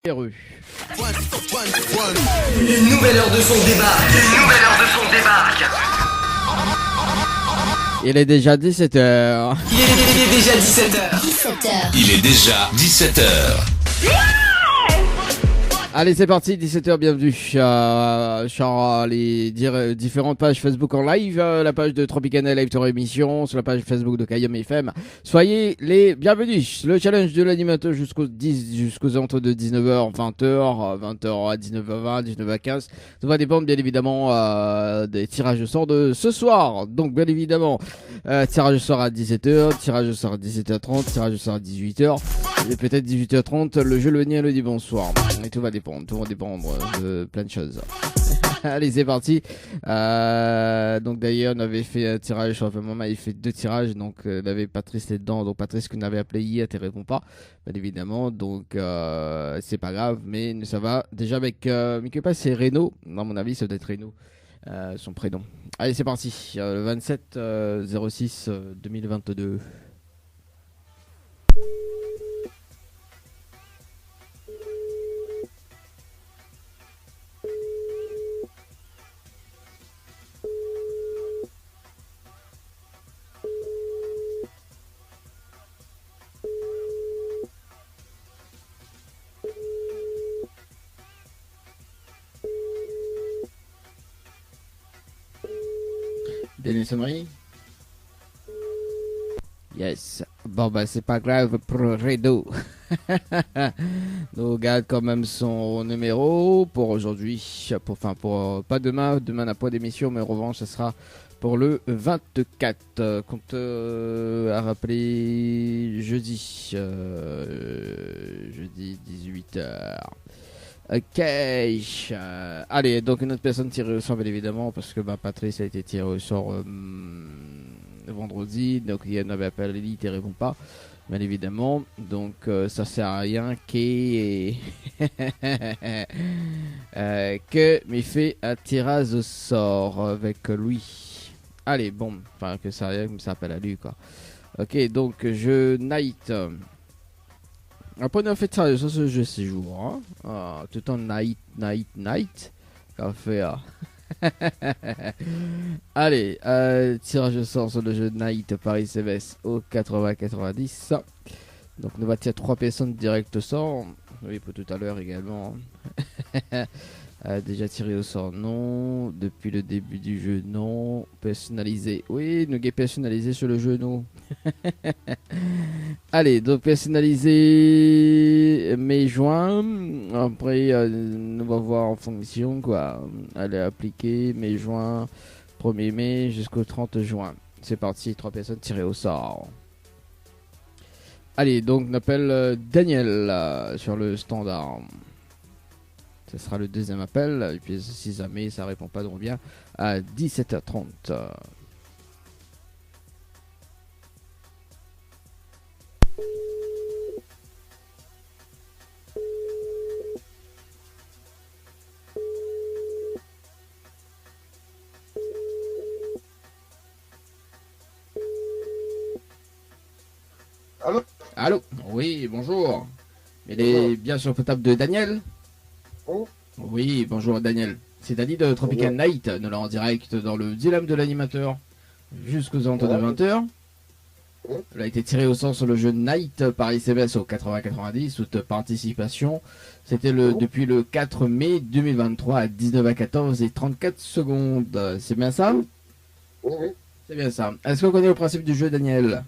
Heureux. Une nouvelle heure de son débarque. Une nouvelle heure de son débarque. Il est déjà 17h. Il est déjà 17h. Il est déjà 17h. Allez, c'est parti, 17h, bienvenue sur les différentes pages Facebook en live, la page de Tropicana Live Tour Émission, sur la page Facebook de Kayam FM. Soyez les bienvenus. Le challenge de l'animateur jusqu'aux alentours de 19h, 20h, 20h à 19h20, 19h15. Ça va dépendre bien évidemment des tirages au sort de ce soir. Donc bien évidemment, tirage au sort à 17h, tirage au sort à 17h30, tirage au sort à 18h, et peut-être 18h30, le jeu le le dit bonsoir. Et tout va dépendre de plein de choses. Allez, c'est parti. Donc d'ailleurs, on avait fait un tirage sur le moment, il fait 2 tirages, donc il avait Patrice dedans, donc Patrice qu'on avait appelé hier, tu réponds pas, bien évidemment, donc c'est pas grave, mais ça va. Déjà avec Mikepa, c'est Renault, à mon avis, ça doit être Renault, son prénom. Allez, c'est parti, le 27 06 2022. Denis sonnerie. Yes. Bon bah c'est pas grave pour Redo. Nous garde quand même son numéro pour aujourd'hui. Pour pas demain. Demain n'a pas d'émission, mais en revanche ça sera pour le 24. Compte à rappeler jeudi. Jeudi 18h. Ok. Allez, donc une autre personne tirée au sort, bien évidemment, parce que Patrice a été tiré au sort vendredi, donc il y en avait appelé, il ne répond pas, bien évidemment. Donc ça sert à rien que m'ait fait un tirage au sort avec lui. Allez, bon, enfin que ça rien, ça appelle à lui quoi. Ok, donc je night. Après, on a fait ça sur ce jeu ces jours. Hein? Tout en night. Qu'on fait. Allez, tirage au sort sur le jeu Night Paris CBS au 80-90. Donc, nous va tirer 3 personnes direct au sort. Oui, pour tout à l'heure également. Déjà tiré au sort, non. Depuis le début du jeu, non. Personnalisé, oui, nous gain personnalisé sur le jeu, non. Allez, donc personnaliser mes joints. Après, on va voir en fonction quoi. Allez, appliquer mes joints 1er mai jusqu'au 30 juin. C'est parti, 3 personnes tirées au sort. Allez, donc on appelle Daniel sur le standard. Ce sera le deuxième appel. Et puis si jamais ça répond pas, on revient à 17h30. Allô? Allô? Oui, bonjour. Il est bien sur le table de Daniel? Oh. Oui, bonjour Daniel. C'est Dani de Tropical Night, nous l'avons en direct dans le dilemme de l'animateur jusqu'aux alentours de 20h. Il a été tiré au sort sur le jeu Night par SMS au 80-90, toute participation. C'était depuis le 4 mai 2023 à 19h14 et 34 secondes. C'est bien ça? Oui. C'est bien ça. Est-ce qu'on connaît le principe du jeu, Daniel?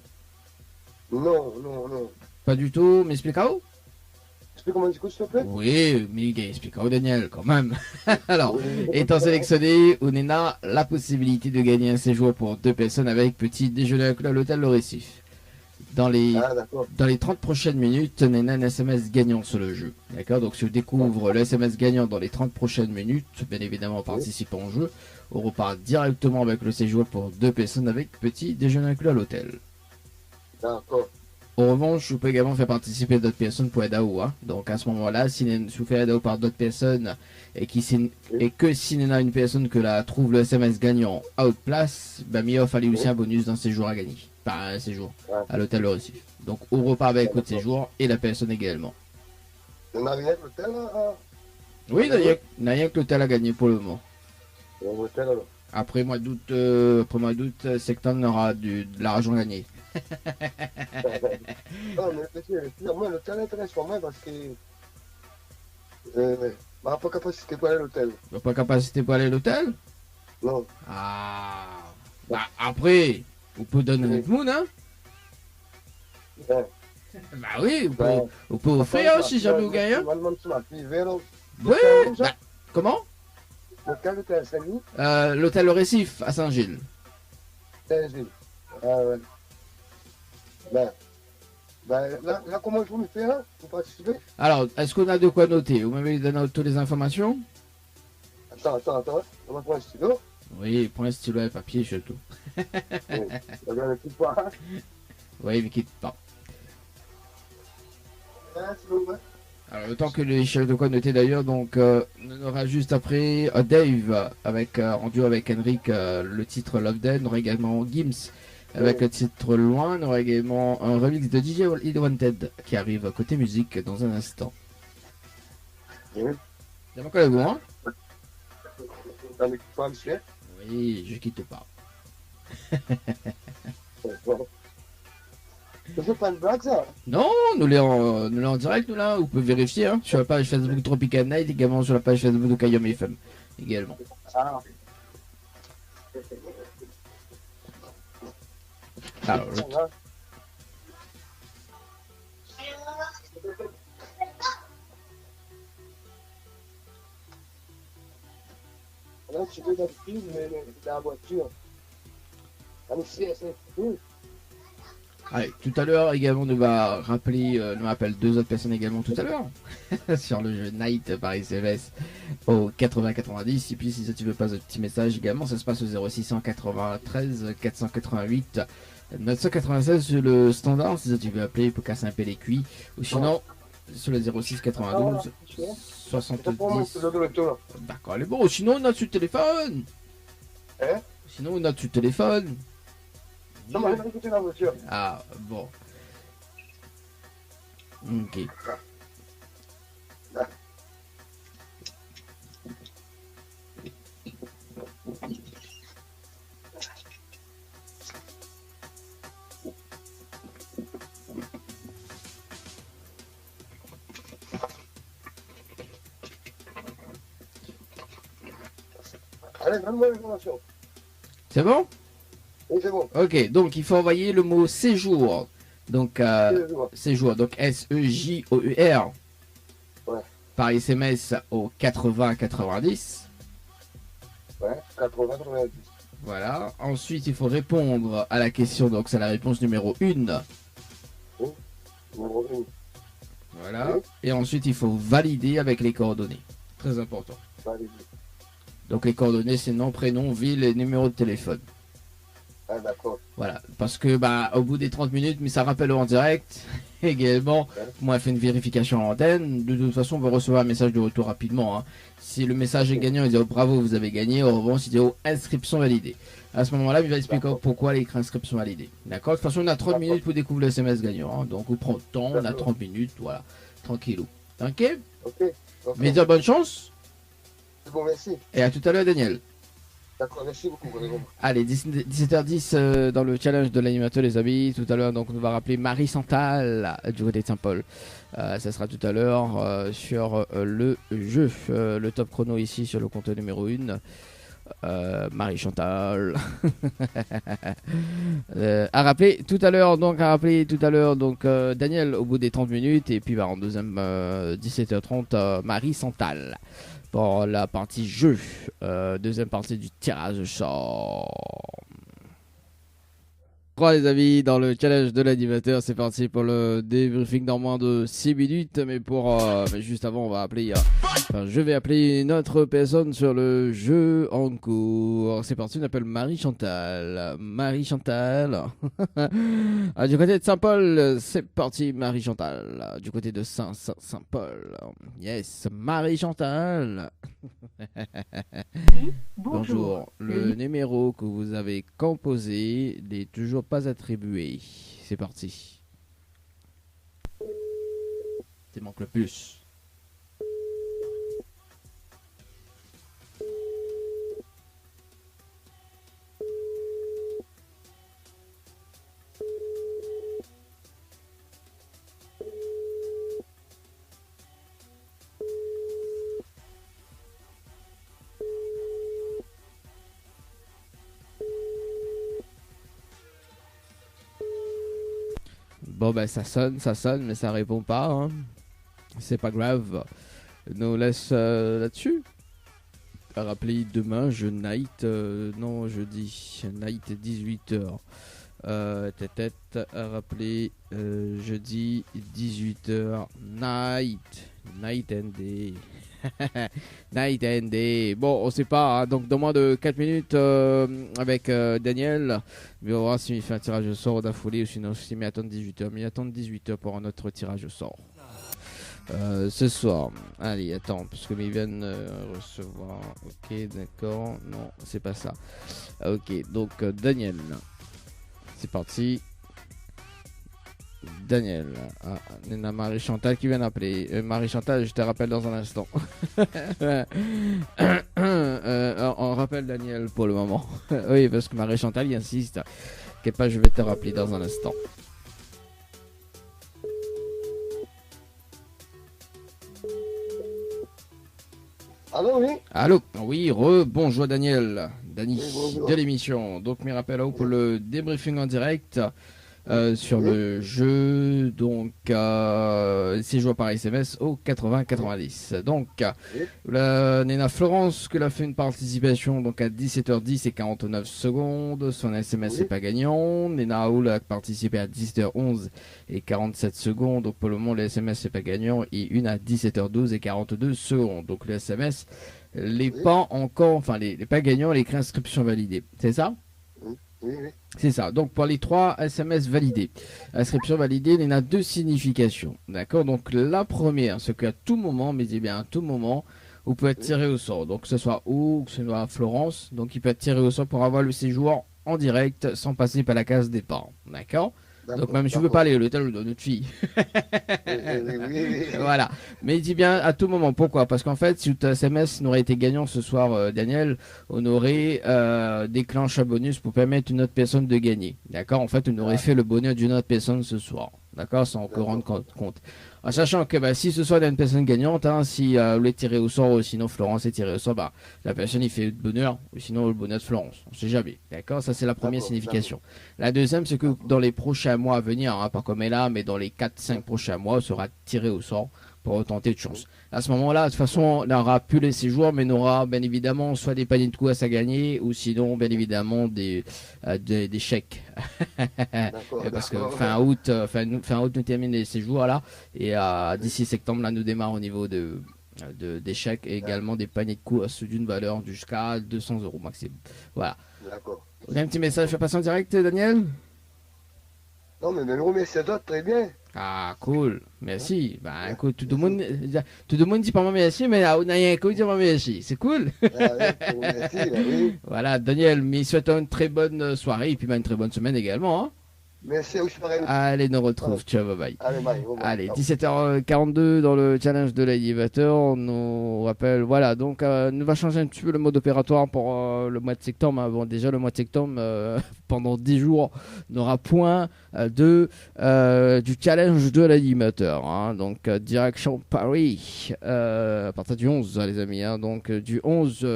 Non. Pas du tout, mais explique-moi. Explique-moi un petit coup, s'il te plaît. Oui, mais explique-moi, Daniel, quand même. Alors, étant sélectionné, on a la possibilité de gagner un séjour pour 2 personnes avec petit déjeuner à l'hôtel Le Récif. Dans les 30 prochaines minutes, on a un SMS gagnant sur le jeu. D'accord? Donc, si on découvre le SMS gagnant dans les 30 prochaines minutes, bien évidemment, en participant au jeu, on repart directement avec le séjour pour 2 personnes avec petit déjeuner inclus à l'hôtel. D'accord. En revanche, vous pouvez également faire participer d'autres personnes pour ADAO. Hein. Donc à ce moment-là, si vous faites ADAO par d'autres personnes et que si il y a une personne que la trouve le SMS gagnant à haute place, il va falloir aussi un bonus d'un séjour à gagner. Pas un séjour à l'hôtel Le Récif. Donc on repart avec votre séjour et la personne également. Il n'y a rien que l'hôtel, là. Oui, il n'y a rien que l'hôtel à gagner pour le moment. Il y a un hôtel, alors. Après mois d'août, septembre, on aura de l'argent gagné. Non, mais moi, l'hôtel intéresse pas mal parce que. On n'a pas capacité pour aller à l'hôtel. Tu n'as pas capacité pour aller à l'hôtel? Non. Ah. Bah, après, vous pouvez donner avec nous, hein? Ouais. Bah oui, Ouais. vous pouvez offrir si jamais vous gagnez. Oui, bah, comment? L'hôtel était à Saint-Louis, L'hôtel Le Récif à Saint-Gilles. Saint-Gilles. Ah ouais. Là, comment je vous me fais là pour participer? Alors, est-ce qu'on a de quoi noter? Vous m'avez donné toutes les informations? Attends. On va prendre un stylo. Oui, prends un stylo et papier surtout. Oui. Regarde le petit poids. Oui, mais quitte pas. S'il vous plaît. Alors, le temps que les chefs de quoi noter d'ailleurs, donc on aura juste après Dave avec en duo avec Henrik le titre Love Dead, on aura également Gims avec le titre Loin, on aura également un remix de DJ It Wanted qui arrive côté musique dans un instant. Oui. C'est mon collègue, hein? Dans le petit poids, monsieur. Oui, je quitte pas. C'est pas une blague ça? Non, nous l'est en direct, nous là, vous pouvez vérifier hein, sur la page Facebook Tropical Night, également sur la page Facebook de Kayom FM, également. Ah. Alors, Là, tu veux la fille, mais la voiture. Ah, mais c'est fou. allez, tout à l'heure également, nous va rappeler, nous rappelle deux autres personnes également tout à l'heure sur le jeu Night par SMS au 80-90. Et puis si tu veux passer un petit message également, ça se passe au 0693 488 996 sur le standard si tu veux appeler pour casser un peu les cuits. Ou sinon sur le 06 92 70. D'accord, elle est bon. Sinon on a sur le téléphone. Hein? Sinon on a sur le téléphone. Non, mais on va écouter la voiture. Ah, bon. Ok. Allez, donne-moi l'information. C'est bon? Oui, c'est bon. Ok, donc il faut envoyer le mot séjour. Donc, séjour, donc S-E-J-O-U-R. Ouais. Par SMS au 80-90. Ouais, 80-90. Voilà. Ensuite, il faut répondre à la question, donc c'est la réponse numéro 1. Numéro 1. Voilà. Oui. Et ensuite, il faut valider avec les coordonnées. Très important. Validé. Donc les coordonnées, c'est nom, prénom, ville et numéro de téléphone. Ah, d'accord. Voilà, parce que bah au bout des 30 minutes, mais ça rappelle en direct, également, moi fait une vérification en antenne, de toute façon on va recevoir un message de retour rapidement. Hein. Si le message est gagnant, il dit oh, bravo, vous avez gagné, en revanche il dit oh, inscription validée. À ce moment-là, il va expliquer pourquoi les inscriptions validées. D'accord. De toute façon, on a 30 minutes pour découvrir le SMS gagnant. Hein. Donc on prend le temps, on a 30 minutes, voilà, tranquillou. Ok. Ok. Mais dire bonne chance. C'est bon, merci. Et à tout à l'heure, Daniel. D'accord, merci beaucoup. Vraiment. Allez, 17h10 dans le challenge de l'animateur, les amis. Tout à l'heure, donc, on va rappeler Marie Chantal du côté de Saint-Paul. Ça sera tout à l'heure sur le jeu. Le top chrono ici sur le compte numéro 1. Marie Chantal. À rappeler tout à l'heure, donc, Daniel au bout des 30 minutes. Et puis, en deuxième, 17h30, Marie Chantal. Pour la partie jeu, deuxième partie du tirage au sort. 3 les amis, dans le challenge de l'animateur, c'est parti pour le débriefing dans moins de 6 minutes. Mais mais juste avant, on va appeler, je vais appeler une autre personne sur le jeu en cours. C'est parti, on appelle Marie Chantal. Marie Chantal. Du côté de Saint-Paul, c'est parti, Marie Chantal. Du côté de Saint-Paul. Yes, Marie Chantal. Bonjour. Le numéro que vous avez composé n'est toujours pas attribué. C'est parti. Il manque le plus. Bon, ben ça sonne, mais ça répond pas. Hein. C'est pas grave. Nous laisse là-dessus. À rappeler demain, jeudi. Night 18h. Tête à rappeler jeudi 18h. Night and day. Night and day. Bon, on sait pas. Hein. Donc, dans moins de 4 minutes avec Daniel. Mais on va voir s'il fait un tirage au sort d'affolé ou sinon s'il met attendre 18h. Mais il attend 18h pour un autre tirage au sort. Ce soir, allez, attends, parce que ils viennent recevoir. Ok, d'accord, non, c'est pas ça. Ok, donc Daniel, c'est parti. Daniel, Nena Marie Chantal qui vient d'appeler. Marie Chantal, je te rappelle dans un instant. On rappelle Daniel pour le moment. Oui, parce que Marie Chantal il insiste. Ok, pas, je vais te rappeler dans un instant. Allô, oui? Allô, oui, bonjour Daniel, Dani Oui, bonjour. de l'émission. Donc, mes rappels à vous pour le débriefing en direct sur le jeu. Donc, c'est joué par SMS au 80-90. Donc, la Nena Florence, qui a fait une participation donc à 17h10 et 49 secondes. Son SMS n'est pas gagnant. Nena Aoul a participé à 17h11 et 47 secondes. Donc, pour le moment, le SMS n'est pas gagnant. Et une à 17h12 et 42 secondes. Donc, le SMS, les pas encore, enfin, les pas gagnants, les inscriptions validées. C'est ça? Oui. C'est ça. Donc pour les 3 SMS validés, inscription validée, il y en a 2 significations. D'accord. Donc la première, c'est qu'à tout moment, mais bien à tout moment, vous pouvez être tiré au sort. Donc que ce soit où, que ce soit à Florence, donc il peut être tiré au sort pour avoir le séjour en direct sans passer par la case départ. D'accord. Donc même si tu veux pas aller à l'hôtel de notre fille. Oui. Voilà. Mais il dit bien à tout moment. Pourquoi? Parce qu'en fait, si votre SMS n'aurait été gagnant ce soir, Daniel, on aurait déclenché un bonus pour permettre une autre personne de gagner. D'accord? En fait, on aurait fait le bonheur d'une autre personne ce soir. D'accord? Sans qu'on rende compte. En sachant que si ce soir il y a une personne gagnante, hein, si vous est tiré au sort ou sinon Florence est tirée au sort, la personne il fait le bonheur ou sinon le bonheur de Florence. On sait jamais. D'accord? Ça c'est la première signification. La deuxième, c'est que dans les prochains mois à venir, hein, pas comme elle là, mais dans les 4-5 prochains mois, on sera tiré au sort pour tenter de chance. À ce moment-là, de toute façon, on n'aura plus les séjours, mais on aura bien évidemment soit des paniers de coups à gagner, ou sinon, bien évidemment, des chèques. Parce que fin août, nous termine les séjours là, et d'ici septembre, là, nous démarre au niveau des chèques et également des paniers de coups d'une valeur jusqu'à 200 € maximum. Voilà. D'accord. Vous avez un petit message à faire passer en direct, Daniel? Non, mais le remercie à toi, très bien. Ah, cool. Merci. Écoute, tout le monde dit pas moi merci, mais on n'a rien qu'à dire moi merci. C'est cool. Merci, là, oui. Voilà, Daniel, mais souhaite une très bonne soirée et puis une très bonne semaine également. Hein. Merci aussi, pareil. Allez, nous retrouve. Ciao, bye bye. Allez, bye. Allez, 17h42 dans le challenge de l'animateur. On nous rappelle, voilà, donc nous va changer un petit peu le mode opératoire pour le mois de septembre. Hein. Bon, déjà, le mois de septembre, pendant 10 jours, n'aura point du challenge de l'animateur. Hein. Donc, direction Paris, à partir du 11, les amis. Hein. Donc, du 11,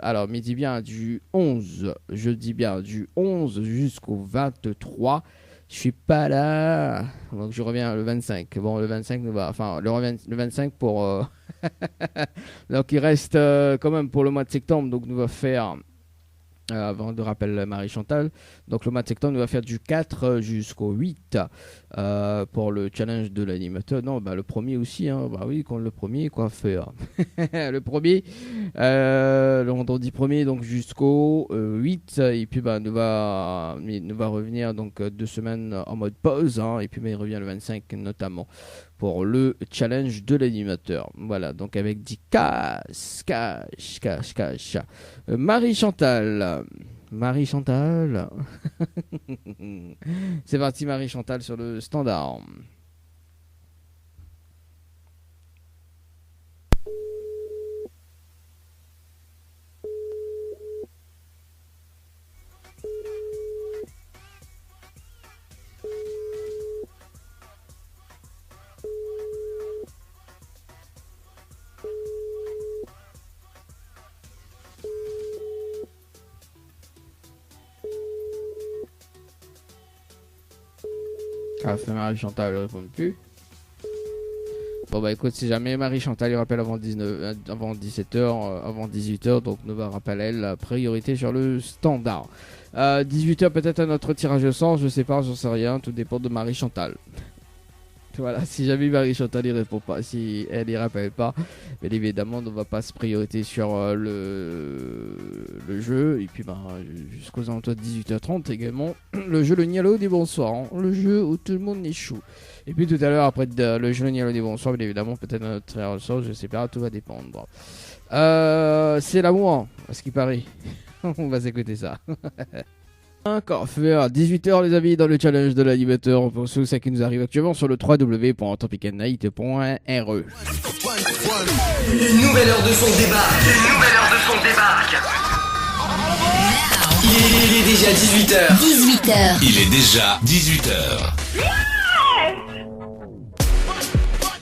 alors, midi bien, du 11, je dis bien, du 11 jusqu'au 23. Je suis pas là, donc je reviens le 25. Bon, le 25 nous va, enfin le 25 pour. Donc il reste quand même pour le mois de septembre, donc nous va faire. Avant de rappeler Marie Chantal, donc le mois de septembre, nous va faire du 4 jusqu'au 8 pour le challenge de l'animateur. Non, le premier aussi, hein. Oui, quand le premier, quoi faire. Le premier, le vendredi premier, donc jusqu'au 8, et puis nous va revenir donc 2 semaines en mode pause, hein, et puis il revient le 25 notamment pour le challenge de l'animateur. Voilà, donc avec 10 cash. Marie Chantal. C'est parti, Marie Chantal sur le standard. Ah, c'est Marie-Chantal, elle répond plus. Bon bah écoute, si jamais Marie-Chantal il rappelle avant 17h, avant 18h, donc Nova rappelle elle, la priorité sur le standard. 18h peut-être à notre tirage au sort, je sais pas, j'en sais rien, tout dépend de Marie-Chantal. Voilà, si jamais Marie-Chantal il répond pas, si elle y rappelle pas, bien évidemment on va passer priorité sur le jeu, et puis bah, jusqu'aux alentours de 18h30 également, le jeu le Nialo des bonsoirs, hein, le jeu où tout le monde est chaud. Et puis tout à l'heure après le jeu le Nialo des bonsoirs, bien évidemment peut-être notre tirage au sort, je sais pas, tout va dépendre. C'est l'amour, à ce qui paraît. On va s'écouter ça. Encore faire 18h les amis dans le challenge de l'animateur pour ceux qui nous arrivent actuellement sur le www.tropicalnight.re. Une nouvelle heure de son débarque. Une nouvelle heure de son débarque. Il est déjà 18h. 18h. Il est déjà 18h.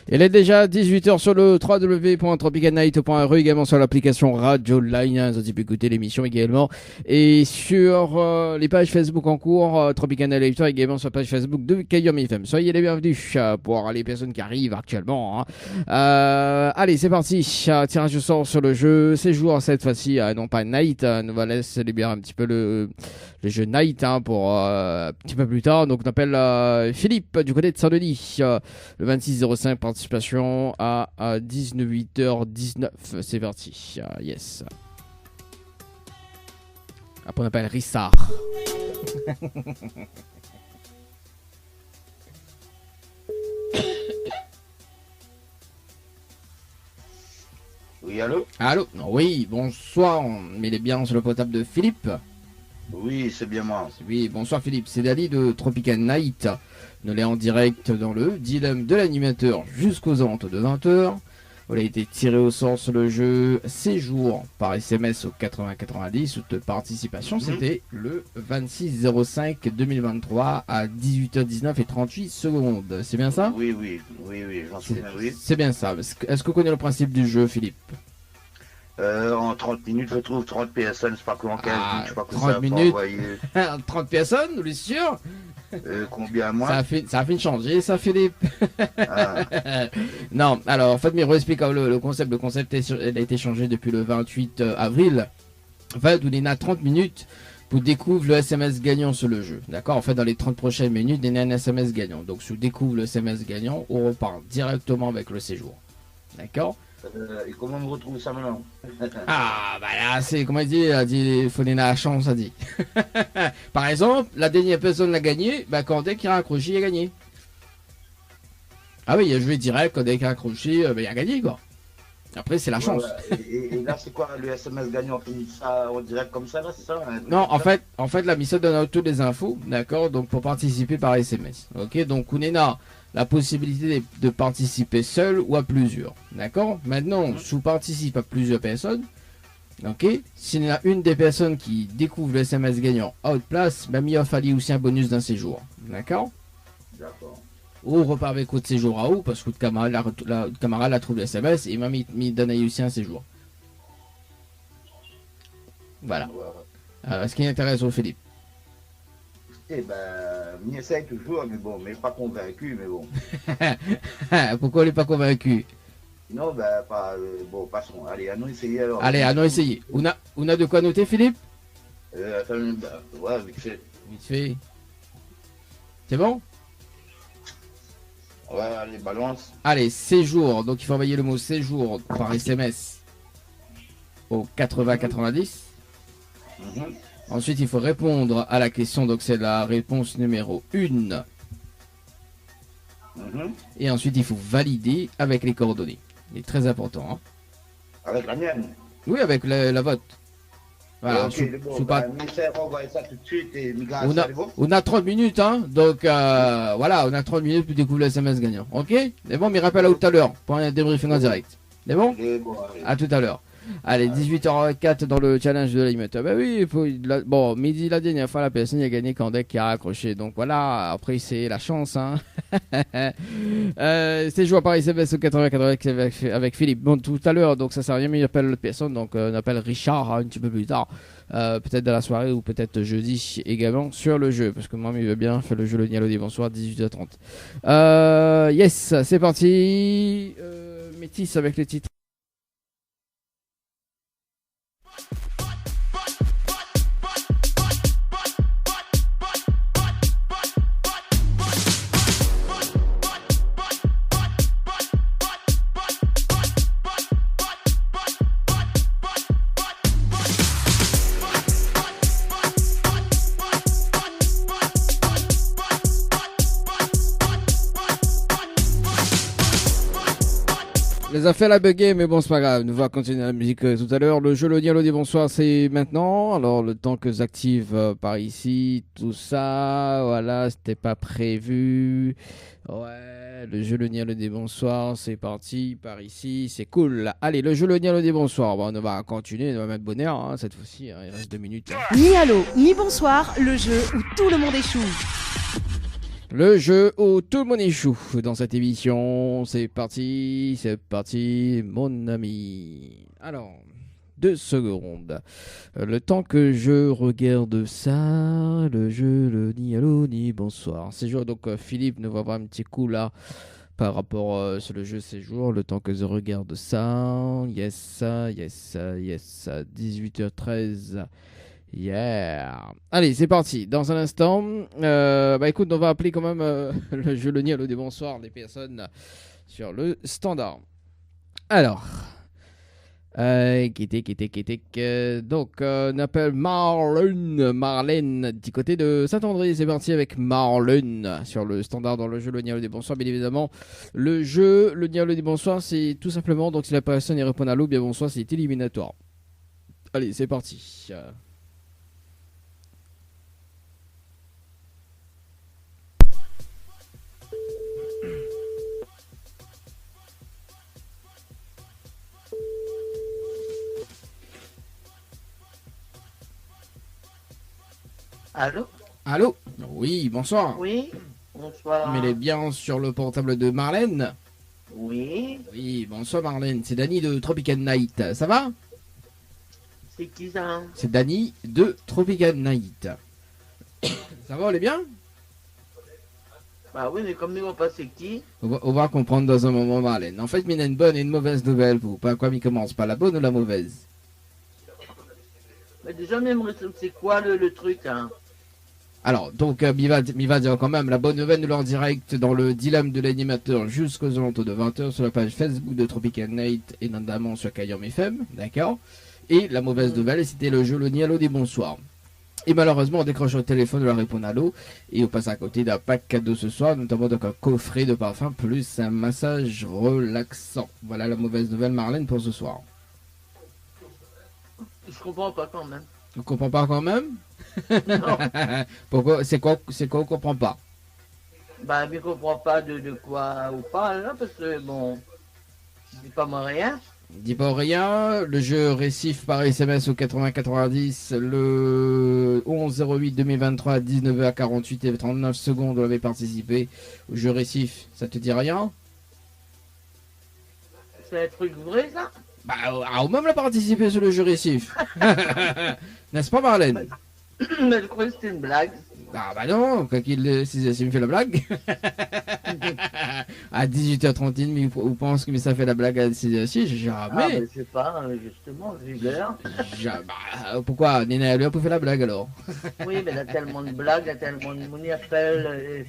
Il est déjà 18h sur le www.tropicalnight.re, également sur l'application Radio Line, vous pouvez écouter l'émission également, et sur les pages Facebook en cours, Tropical Night, également sur la page Facebook de Kayom FM. Soyez les bienvenus pour les personnes qui arrivent actuellement. Hein. Allez, c'est parti, tirage au sort sur le jeu, séjour cette fois-ci, non pas Night, nous va laisser libérer un petit peu le jeu Night hein, pour un petit peu plus tard. Donc on appelle Philippe du côté de Saint-Denis, le 2605, participation à 18h19. C'est parti. Yes. Après on appelle Rissard. Oui, allô? Allô? Oui, bonsoir. Mais il est bien sur le portable de Philippe. Oui, c'est bien moi. Oui, bonsoir Philippe. C'est Dali de Tropical Night. Nous l'est en direct dans le dilemme de l'animateur jusqu'aux alentours de 20h. Vous avez été tiré au sort sur le jeu séjour par SMS au 8090. Toute participation, c'était le 26/05/2023 à 18h19 et 38 secondes. C'est bien ça? Oui, j'en souviens, oui. C'est bien ça. Est-ce que vous connaissez le principe du jeu, Philippe? En 30 minutes, je trouve 30 PSN, c'est pas que en 15 minutes, je sais pas que 30 ça minutes. envoyer. 30 personnes, vous êtes sûr? Combien moi? Ça a fait de changer, ça, Philippe. Ah. Non, alors, en fait, mais explique le concept. Le concept a été changé depuis le 28 avril. En fait, où il y a 30 minutes pour découvrir le SMS gagnant sur le jeu. D'accord? En fait, dans les 30 prochaines minutes, il y a un SMS gagnant. Donc, si on découvre le SMS gagnant, on repart directement avec le séjour. D'accord? Et comment on retrouve ça maintenant? Ah, bah là, c'est, comment il dit, faut donner la chance, ça dit. Par exemple, la dernière personne l'a gagné, bah, quand dès qu'il a accroché, il a gagné. Ah oui, il a joué direct, quand dès qu'il a accroché, bah, il a gagné, quoi. Après, c'est la chance. Et là, c'est quoi le SMS gagnant? On finit ça en direct comme ça, là, c'est ça? Non, en fait, la mission donne toutes les infos, d'accord? Donc, pour participer par SMS. Ok, donc, on a la possibilité de participer seul ou à plusieurs. D'accord? Maintenant, si on participe à plusieurs personnes, ok? S'il y en a une des personnes qui découvre le SMS gagnant à haute place, bah, il va falloir aussi un bonus d'un séjour. D'accord? D'accord. Ou on repart avec autre séjour à haut, parce que le camarade a trouvé le SMS et il donne aussi un séjour. Voilà. Alors, ce qui intéresse au Philippe. Eh ben, on essaye toujours, mais bon, mais pas convaincu, mais bon. Pourquoi on n'est pas convaincu? Non, ben, pas, bon, passons. Allez, allons essayer alors. Allez, allons essayer. On a de quoi noter, Philippe? Ouais, vite fait. Vite fait. C'est bon? Ouais, allez, balance. Allez, séjour. Donc, il faut envoyer le mot séjour par SMS au 8090. Ensuite, il faut répondre à la question. Donc, c'est la réponse numéro 1. Et ensuite, il faut valider avec les coordonnées. Il est très important. Hein. Avec la mienne? Oui, avec la vote. Voilà, on a 30 minutes, hein, donc voilà, on a 30 minutes pour découvrir le SMS gagnant. Ok? C'est bon, mais rappelle à tout à l'heure pour un débriefing en direct. C'est bon? À tout à l'heure. Allez, 18h04 dans le challenge de l'animateur. Bah oui, bon, midi la dernière fois, la personne a gagné quand Deck qui a raccroché. Donc voilà, après c'est la chance. Hein. C'est joué par SMS au 80 avec Philippe. Bon, tout à l'heure, donc ça sert à rien, mais il appelle l'autre personne. Donc on appelle Richard un petit peu plus tard. Peut-être dans la soirée ou peut-être jeudi également sur le jeu. Parce que moi, il veut bien faire le jeu le Nialo des bonsoir, 18h30. Yes, c'est parti. Métis avec le titre. Les affaires la bugger, mais bon, c'est pas grave. Nous va continuer la musique tout à l'heure. Le jeu, le dialogue, bonsoir, c'est maintenant. Alors, le temps que j'active par ici, tout ça, voilà, c'était pas prévu. Ouais, le jeu, le dialogue des bonsoirs, c'est parti par ici, c'est cool. Allez, le jeu, le dialogue des bonsoirs. Bon, on va continuer, on va mettre bonheur hein, cette fois-ci. Hein, il reste 2 minutes. Hein. Ni allô, ni bonsoir, le jeu où tout le monde échoue. Le jeu où tout le monde échoue dans cette émission. C'est parti, mon ami. Alors, 2 secondes. Le temps que je regarde ça, le jeu, le ni allô, ni bonsoir. C'est jour, donc Philippe nous va avoir un petit coup là par rapport sur le jeu séjour. Le temps que je regarde ça. Yes, 18h13. Yeah. Allez, c'est parti. Dans un instant, bah écoute, on va appeler quand même le jeu le Nialo des bonsoirs des personnes sur le standard. Alors, donc on appelle Marlène du côté de Saint-André. C'est parti avec Marlène sur le standard dans le jeu le Nialo des bonsoirs. Bien évidemment, le jeu le Nialo des bonsoirs, c'est tout simplement donc si la personne y répond à l'eau, bien bonsoir, c'est éliminatoire. Allez, c'est parti. Allô? Allô? Oui, bonsoir. Oui, bonsoir. Mais elle est bien sur le portable de Marlène? Oui, Oui, bonsoir Marlène, c'est Dany de Tropical Night. Ça va? c'est qui ça? C'est Dany de Tropical Night. Ça va, on est bien? Bah oui, mais comme ils vont pas c'est qui? On va comprendre dans un moment Marlène. En fait, il y a une bonne et une mauvaise nouvelle pour vous. Pas quoi il commence, pas la bonne ou la mauvaise? Mais déjà, même, c'est quoi le truc, hein? Alors, donc, il va dire quand même la bonne nouvelle, nous en direct dans le dilemme de l'animateur jusqu'aux alentours de 20h sur la page Facebook de Tropical Night et notamment sur Kayom FM, d'accord? Et la mauvaise nouvelle, c'était le jeu le Nialo des bonsoirs. Et malheureusement, on décroche au téléphone, on leur répond à l'eau et on passe à côté d'un pack cadeau ce soir, notamment donc un coffret de parfum plus un massage relaxant. Voilà la mauvaise nouvelle, Marlène, pour ce soir. Je comprends pas quand même. Tu comprends pas quand même? Non. Pourquoi? C'est quoi on comprend pas? Bah, je comprends pas de quoi on parle, là, parce que, bon, je dis pas moi rien. Dis pas rien, le jeu récif par SMS au 8090 le 11-08-2023 à 19h48 et 39 secondes, on avait participé au jeu récif, ça te dit rien? C'est un truc vrai, ça? Bah, au même la participé sur le jeu récif. N'est-ce pas Marlène? Mais je croyais que c'était une blague. Ah bah non, quand il me fait la blague. À 18h31, mais vous pensez que ça fait la blague à 6h6? Jamais. Ah, mais je sais pas, justement, j'ai eu l'heure. Pourquoi Nina lui a pas fait la blague alors? Oui, mais il y a tellement de blagues, il y a tellement de monde y appelle,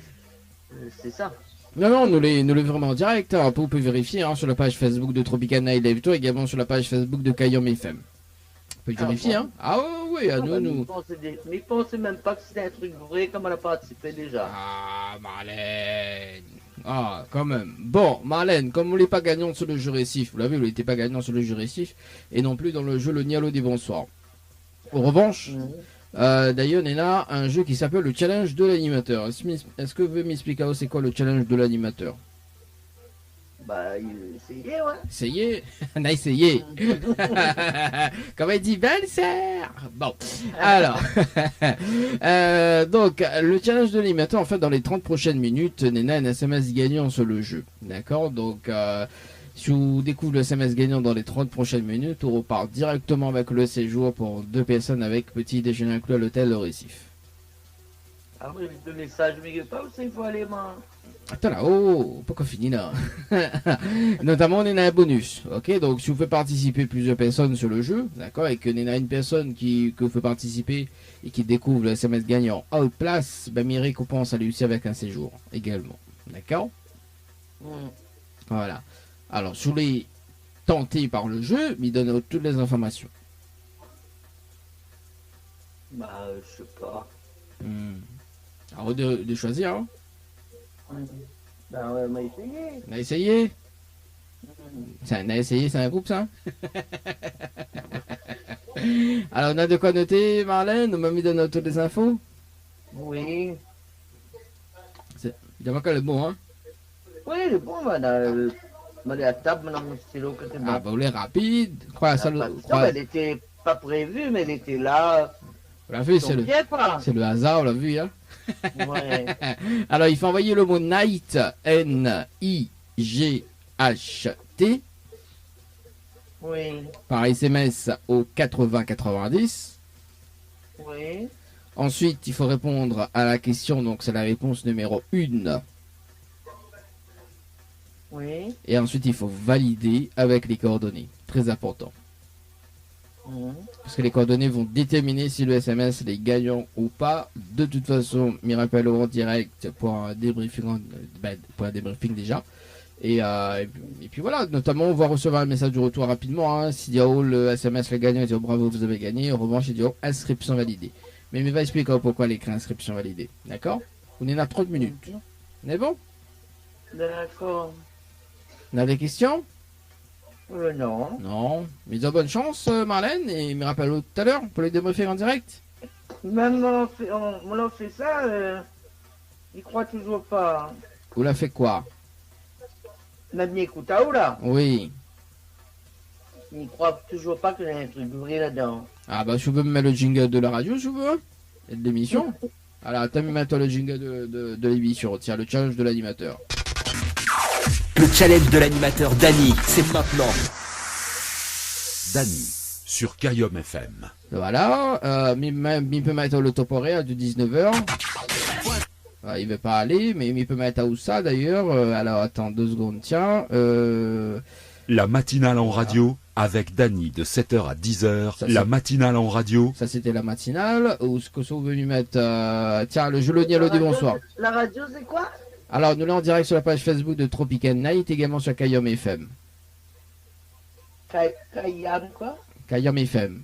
c'est ça. Non, nous les vraiment en direct. Hein. Vous pouvez vérifier hein, sur la page Facebook de Tropical Night Live Tour, également sur la page Facebook de Kayom FM. Vous pouvez vérifier, bon. hein? Ah oui, à nous. Mais ils pensaient même pas que c'était un truc vrai, comme on a participé déjà. Ah, Marlène. Ah, quand même. Bon, Marlène, comme on n'est pas gagnant sur le jeu récif, vous l'avez, vous n'étiez pas gagnant sur le jeu récif, et non plus dans le jeu le Nialo des bonsoirs. En revanche, d'ailleurs, on a un jeu qui s'appelle le challenge de l'animateur. Est-ce que vous pouvez m'expliquer c'est quoi le challenge de l'animateur? Bah, il essayait, ouais. Essayez. On a essayé. Comme elle dit, belle sœur. Bon. Alors. Donc, le challenge de l'animateur, en fait, dans les 30 prochaines minutes, Nena a un SMS gagnant sur le jeu. D'accord? Donc, si vous découvrez le SMS gagnant dans les 30 prochaines minutes, on repart directement avec le séjour pour 2 personnes avec petit déjeuner inclus à l'hôtel Le Récif. Après, le message, mais pas où il faut aller, moi. Attends là, oh, pas qu'on finit là. Notamment, on a un bonus. Ok, donc si vous faites participer plusieurs personnes sur le jeu, d'accord, et que on a une personne que vous fait participer et qui découvre le SMS gagnant à haute place, ben, mes récompenses à lui aussi avec un séjour également. D'accord? Voilà. Alors, si vous voulez tenter par le jeu, il donne toutes les informations. Bah, je sais pas. Alors, de choisir, hein. Ben ouais, on a essayé. On a essayé? On a essayé, c'est un groupe, ça? Alors, on a de quoi noter, Marlène? On m'a mis de noter toutes les infos? Oui. Il y a pas que le bon, hein? Oui, le bon, madame. On est à table, madame, mon stylo, que c'est bon. Ah, bah, vous êtes rapide. Quoi, ça, Non, elle était pas prévue, mais elle était là. On l'a vu, c'est le hasard, on l'a vu, hein? Ouais. Alors, il faut envoyer le mot night, N-I-G-H-T, Oui. par SMS au 8090. Oui. Ensuite, il faut répondre à la question, donc c'est la réponse numéro 1. Oui. Et ensuite, il faut valider avec les coordonnées. Très important. Parce que les coordonnées vont déterminer si le SMS est gagnant ou pas. De toute façon, m'y rappelle en direct pour un débriefing, déjà. Et puis voilà, notamment on va recevoir un message de retour rapidement. Hein. S'il dit oh, le SMS le gagnant, il dit oh, bravo, vous avez gagné. En revanche, il dit oh, inscription validée. Mais il va expliquer pourquoi l'écrit inscription validée. D'accord? On est à 30 minutes. On est bon? D'accord. On a des questions? Non. Non. Mais de bonne chance, Marlène, et me rappelle tout à l'heure pour les débriefer en direct. Même on fait ça, il croit toujours pas. Vous l'a fait quoi? Même Yekutao là, Oui. il croit toujours pas qu'il y a un truc vrai là-dedans. Ah bah, si vous veux me mettre le jingle de la radio, si vous veux. Et de l'émission. Alors, t'as mis maintenant le jingle de l'émission. Tiens, le challenge de l'animateur. Le challenge de l'animateur Dany, c'est maintenant. Dany, sur Kayom FM. Voilà. Il peut mettre le top horaire de 19h. Il veut pas aller, mais il peut mettre à où ça d'ailleurs. Alors, attends 2 secondes. Tiens. La matinale en radio avec Dany de 7h à 10h. Ça, la matinale en radio. Ça, c'était la matinale. Ou ce que sont venus mettre. Tiens, le jeu le dit bonsoir. La radio, c'est quoi? Alors, nous l'avons en direct sur la page Facebook de Tropical Night, également sur Kayom FM. Kayam quoi? Kayom FM.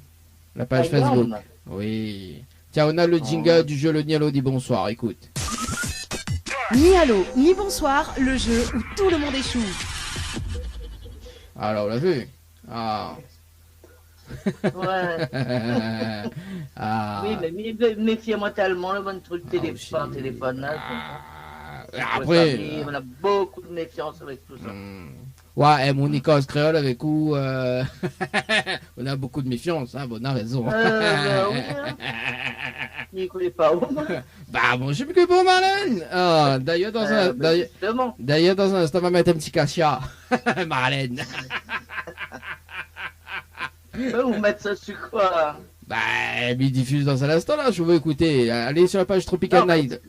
La page Kayom. Facebook. Oui. Tiens, on a le jingle du jeu le Nialo dit bonsoir. Écoute. Ni allô, ni bonsoir, le jeu où tout le monde échoue. Alors, on l'a vu. Ah. Ouais. Ah. Oui, mais méfiez-moi tellement, le bon truc téléphone là. Après. On a beaucoup de méfiance avec tout ça. Ouais, mon Nikos créole avec où on a beaucoup de méfiance, hein, bon, on a raison. Oui, hein. Il connaît pas où. Bah bon, je sais plus que pour Marlène. Ah, d'ailleurs dans un instant, on va mettre un petit cachet. Marlène. Vous mettre ça sur quoi? Bah, il diffuse dans un instant là, je veux écouter. Allez sur la page Tropical Night.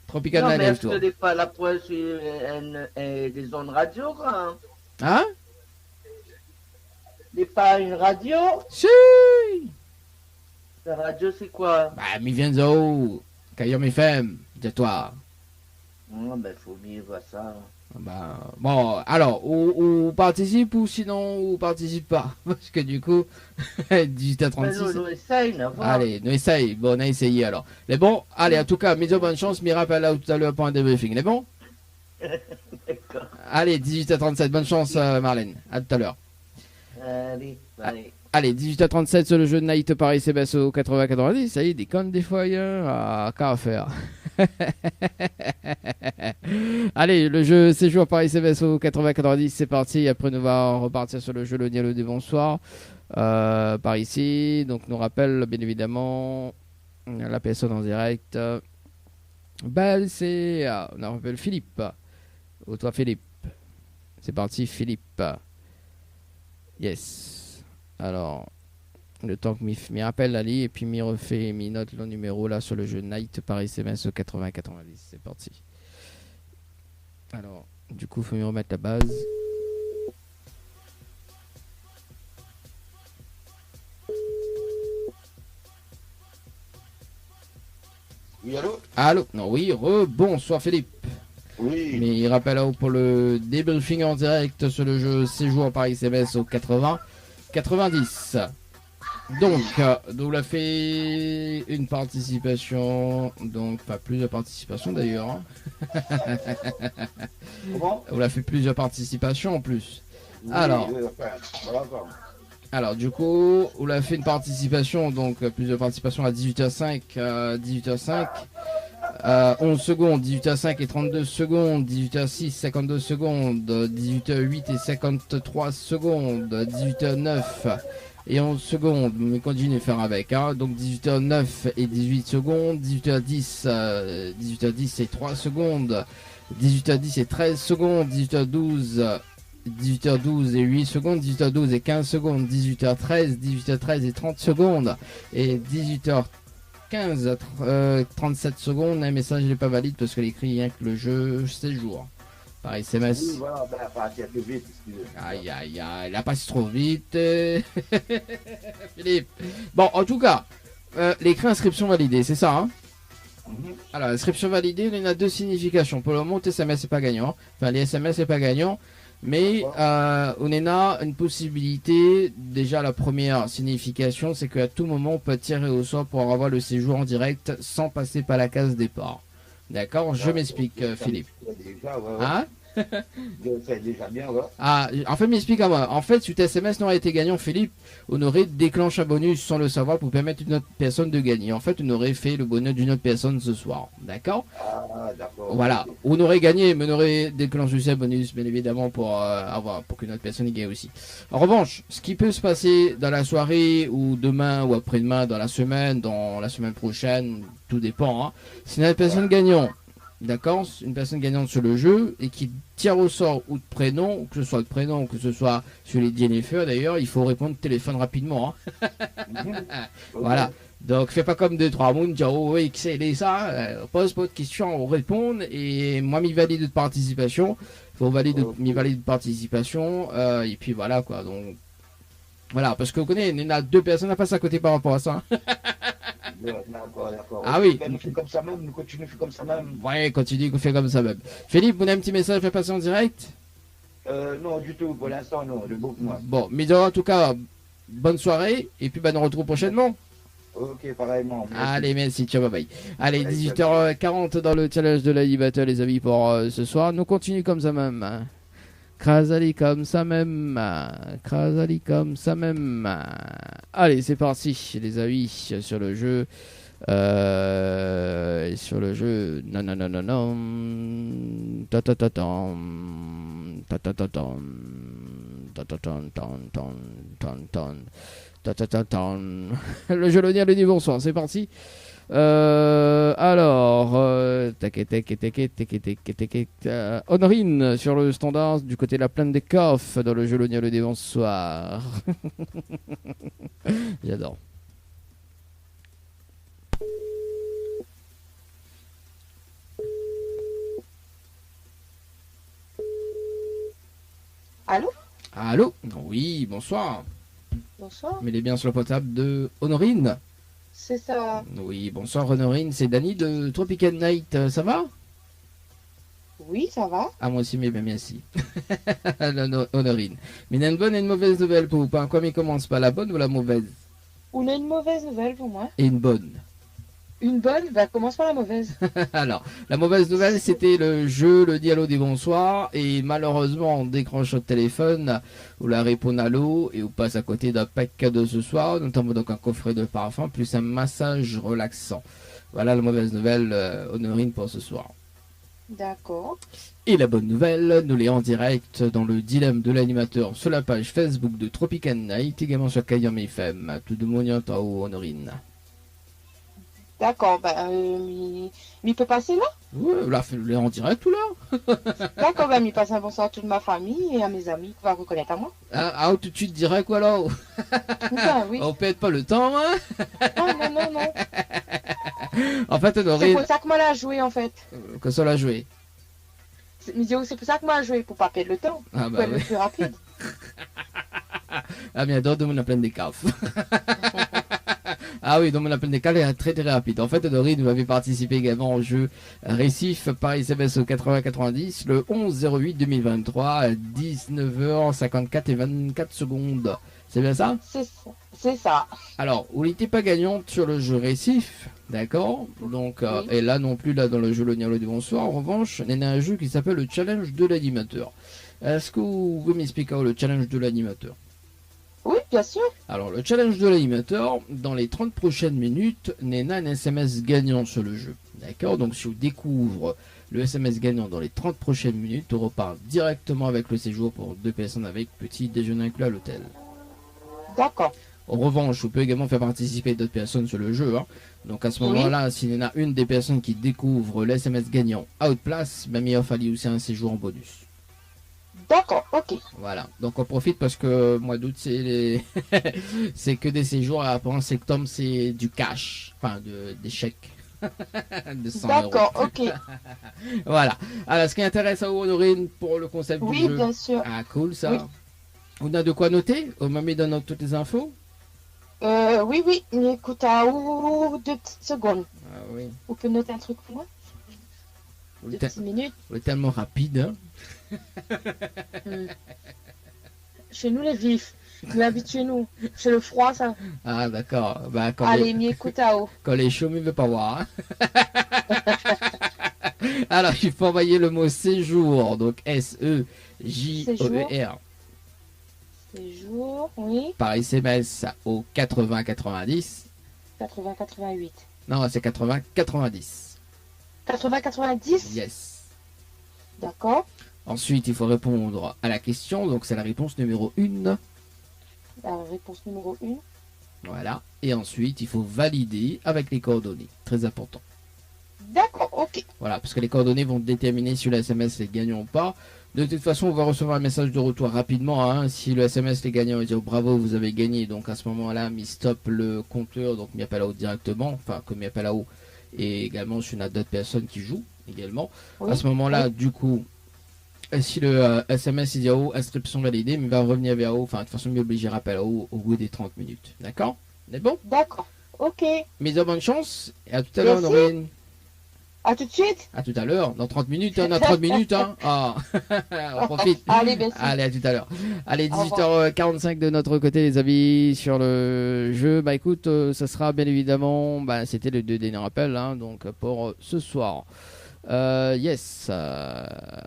Tropical Night. Non, mais est-ce que n'est pas la preuve sur des ondes radio, quoi? Hein? N'est pas une radio? Si. La radio, c'est quoi? Bah, mi Vienzo, Kayom FM, dis-toi. Non, ben, faut bien voir ça. Bah, bon, alors, ou participe ou sinon, ou participe pas. Parce que du coup, 18h36. Nous essaye, allez, nous essaye. Bon, on a essayé alors. Les bon, allez, en tout cas, mise bonne chance. M'y rappelle là tout à l'heure pour un débriefing. Les bon? D'accord. Allez, 18h37. Bonne chance, Marlène. À tout à l'heure. Allez. Allez, 18h37 sur le jeu de Night Paris CBS au 80-90. Ça y est, des connes des fois, hein. Qu'à faire. Allez, le jeu séjour Paris CBS au 80-90, c'est parti. Après, nous va repartir sur le jeu Le Dialogue des Bonsoirs. Par ici. Donc, nous rappelle, bien évidemment, la personne en direct. C'est. On rappelle Philippe. Ou toi, Philippe. C'est parti, Philippe. Yes. Alors, le temps que m'y rappelle Ali et puis m'y refait, m'y note le numéro là sur le jeu Night Paris SMS 80-90. C'est parti. Alors, du coup, il faut m'y remettre la base. Oui, allô? Allô? Non, oui, bonsoir Philippe. Oui. Mais il rappelle là pour le débriefing en direct sur le jeu Séjour Paris SMS au 80-90. Donc, on a fait une participation, donc pas plusieurs participations d'ailleurs. Hein. Comment? On a fait plusieurs participations en plus. Oui, Alors. Voilà. Alors du coup, on a fait une participation, donc plusieurs participations à 18h05, 18h05, 11 secondes, 18h05 et 32 secondes, 18h06, 52 secondes, 18h08 et 53 secondes, 18h09 et 11 secondes, mais continuez à faire avec, hein. Donc 18h09 et 18 secondes, 18h10, 18h10 et 3 secondes, 18h10 et 13 secondes, 18h12, 18h12 et 8 secondes, 18h12 et 15 secondes, 18h13, 18h13 et 30 secondes, et 18h15, 37 secondes. Un message n'est pas valide parce qu'elle écrit rien que le jeu séjour par SMS. Oui, voilà, pas un peu vite, excusez. Aïe, elle a passé trop vite. Philippe. Bon, en tout cas, l'écrit inscription validée, c'est ça, hein? Alors, inscription validée, il y en a deux significations. Pour le moment, SMS n'est pas gagnant. Enfin, les SMS n'est pas gagnant. Mais on en a une possibilité. Déjà, la première signification, c'est qu'à tout moment, on peut tirer au sort pour avoir le séjour en direct sans passer par la case départ. D'accord? Je m'explique, Philippe. Déjà, ouais. Hein? Je fais déjà bien, ouais. Ah, en fait, m'explique à moi. En fait, si SMS n'aurait été gagnant, Philippe, on aurait déclenché un bonus sans le savoir pour permettre à une autre personne de gagner. En fait, on aurait fait le bonus d'une autre personne ce soir. D'accord? Ah, d'accord. Voilà. On aurait gagné, mais on aurait déclenché aussi un bonus, bien évidemment, pour qu'une autre personne y gagne aussi. En revanche, ce qui peut se passer dans la soirée, ou demain, ou après-demain, dans la semaine prochaine, tout dépend, hein. Si une autre personne gagnante, d'accord, une personne gagnante sur le jeu et qui tire au sort ou de prénom, ou que ce soit de prénom ou que ce soit sur les Jennifer d'ailleurs, il faut répondre téléphone rapidement. Hein. Voilà. Donc fais pas comme 2-3 moons, dire oh oui, c'est ça, pose pas de questions, on répond et moi m'y valide de participation, faut valider m'y valide de participation et puis voilà quoi. Donc voilà, parce que vous connaissez, il y en a deux personnes à passer à côté par rapport à ça. D'accord. Ah oui. On fait comme ça même, nous continuons comme ça même. Ouais, continue qu'on fait comme ça même. Philippe, vous avez un petit message à passer en direct? Non, du tout, pour l'instant, non, le beau pour moi. Bon, mais en tout cas, bonne soirée, et puis nous retrouve prochainement. Ok, pareillement. Merci. Allez, merci, ciao, bye bye. Allez, 18h40 dans le challenge de la Battle, les amis, pour ce soir. Nous continuons comme ça même. Krasali comme ça même. Krasali comme ça même. Allez, c'est parti, les amis, sur le jeu. Sur le jeu. Non. Le jeu le dit bonsoir, c'est parti. Alors, Honorine sur le standard du côté de la plaine des coffres dans le jeu le dit bonsoir. J'adore. Allô? Allô? Oui, bonsoir. Bonsoir. Mais il est bien sur le portable de Honorine. C'est ça. Oui, bonsoir Honorine, c'est Dany de Tropical Night, ça va? Oui, ça va. Ah, moi aussi, mais bien merci. Honorine. Mais il y a une bonne et une mauvaise nouvelle pour vous. Par quoi mais commence pas, la bonne ou la mauvaise? On a une mauvaise nouvelle pour moi. Et une bonne. Une bonne? Bah, commence par la mauvaise. Alors, la mauvaise nouvelle, c'était le jeu, le dialogue des bonsoirs. Et malheureusement, on décroche notre téléphone, ou la répond à l'eau, et on passe à côté d'un pack cadeau ce soir, notamment donc un coffret de parfum, plus un massage relaxant. Voilà la mauvaise nouvelle, Honorine, pour ce soir. D'accord. Et la bonne nouvelle, nous l'est en direct dans le dilemme de l'animateur sur la page Facebook de Tropical Night, également sur Kayam FM. Tout de mon en haut, Honorine. D'accord, bah, mais il peut passer là? Ouais, là, fais-le en direct ou là? D'accord, bah, il passe un bonsoir à toute ma famille et à mes amis qui va reconnaître à moi. Tout de suite direct, quoi, là? Bah, oui. On pète pas le temps, hein? Non. En fait, C'est Honorine, pour ça que moi l'a joué en fait. que ça l'a joué. C'est pour ça que moi l'a joué, pour pas perdre le temps. Ah Pour bah être ouais. le plus rapide. Ah bien, dans la plaine des caves. Ah oui, dans la plaine des caves, elle est très très rapide. En fait, Honorine, vous avez participé également au jeu Récif par SMS au 8090 le 11-08-2023 à 19h54 et 24 secondes. C'est bien ça? C'est ça. Alors, vous n'étiez pas gagnante sur le jeu Récif, d'accord? Donc, Oui. et là non plus, là dans le jeu Le Nialo du Bonsoir. En revanche, il y a un jeu qui s'appelle le Challenge de l'animateur. Est-ce que vous pouvez m'expliquer le Challenge de l'animateur? Oui, bien sûr. Alors, le challenge de l'animateur, dans les 30 prochaines minutes, Nena un SMS gagnant sur le jeu. D'accord? Donc, si on découvre le SMS gagnant dans les 30 prochaines minutes, on repart directement avec le séjour pour 2 personnes avec petit déjeuner inclus à l'hôtel. D'accord. En revanche, vous pouvez également faire participer d'autres personnes sur le jeu. Hein. Donc, à ce moment-là, s'il y en a une des personnes qui découvre le SMS gagnant à haute place, même il offre aussi un séjour en bonus. D'accord, ok. Voilà, donc on profite parce que mois d'août c'est les... c'est que des séjours et après en septembre c'est du cash, enfin des chèques de 100 D'accord, euros. ok. Voilà, alors ce qui intéresse à Honorine pour le concept du Oui, jeu. bien sûr. Ah cool ça. Oui. On a de quoi noter? On m'a mis dans toutes les infos? Oui, mais écoute, à 2 petites secondes. Ah oui. On peut noter un truc pour moi? Vous 2 êtes petites minutes. tellement rapide. Hein. Chez nous, les vifs. Mais habituez-nous. Chez le froid, ça. Ah d'accord, bah quand Allez, mi écoute à haut. quand les chauds, il veut pas voir. Hein. Alors, il faut envoyer le mot séjour, donc S-E-J-O-E-R, Séjour, oui. par SMS au 80-90. 80-88. Non, c'est 80-90. 80-90? Yes. D'accord. Ensuite, il faut répondre à la question, donc c'est la réponse numéro 1. La réponse numéro 1. Voilà. Et ensuite, il faut valider avec les coordonnées. Très important. D'accord, ok. Voilà, parce que les coordonnées vont déterminer si le SMS est gagnant ou pas. De toute façon, on va recevoir un message de retour rapidement. Hein. Si le SMS est gagnant, on va dire bravo, vous avez gagné. Donc à ce moment-là, mi stop le compteur, donc mi appelle à haut directement, enfin comme mi appelle à haut. Et également, si on a d'autres personnes qui jouent également. Oui. À ce moment-là, Oui. du coup, si le SMS il dit à haut, inscription validée, mais il va revenir vers haut. Enfin, de toute façon, mi obligé rappel à haut au bout des 30 minutes. D'accord? On est bon? D'accord, ok. Mise en bonne chance. Et à tout à l'heure, Merci. Norine. À tout de suite. À tout à l'heure, dans 30 minutes, on a 30 minutes, hein. Ah, on profite. Allez, merci. Allez, à tout à l'heure. Allez, Au revoir. 18h45 de notre côté, les amis, sur le jeu. Bah écoute, ça sera bien évidemment, bah c'était le 2 dernier rappel, hein, donc pour ce soir. Yes.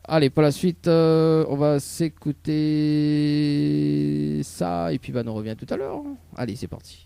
Allez, pour la suite, on va s'écouter ça, et puis bah on revient tout à l'heure. Allez, c'est parti.